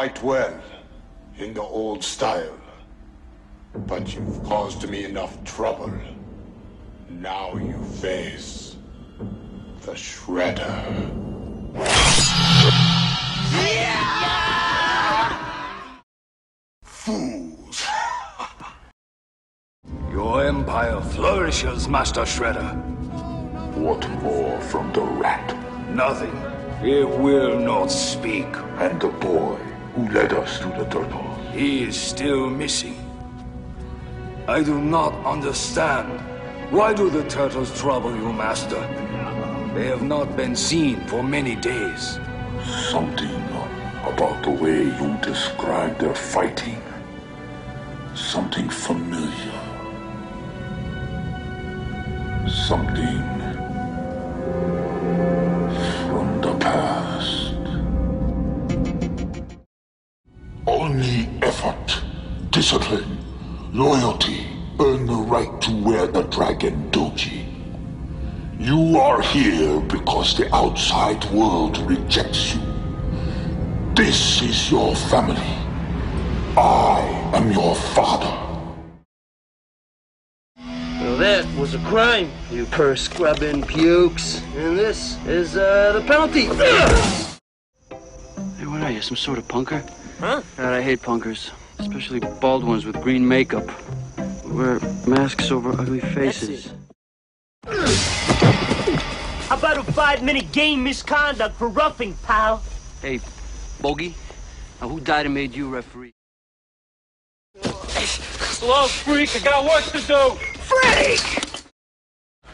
fight well, in the old style. But you've caused me enough trouble. Now you face the Shredder. Fools! Your empire flourishes, Master Shredder. What more from the rat? Nothing. It will not speak. And the boy who led us to the turtles? He is still missing. I do not understand. Why do the turtles trouble you, Master? They have not been seen for many days. Something about the way you describe their fighting. Something familiar. Something from the past. Only effort, discipline, loyalty earn the right to wear the dragon doji. You are here because the outside world rejects you. This is your family. I am your father. Well, that was a crime, you purse-scrubbing pukes. And this is, the penalty. Hey, what are you, some sort of punker? Huh? God, I hate punkers. Especially bald ones with green makeup. Who wear masks over ugly faces. How about a 5-minute game misconduct for roughing, pal? Hey, Bogey, now who died and made you referee? Slow, freak, I got work to do. Freak!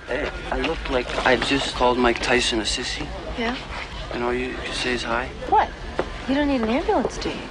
Hey, I look like I just called Mike Tyson a sissy. Yeah? And all you say is hi? What? You don't need an ambulance, do you?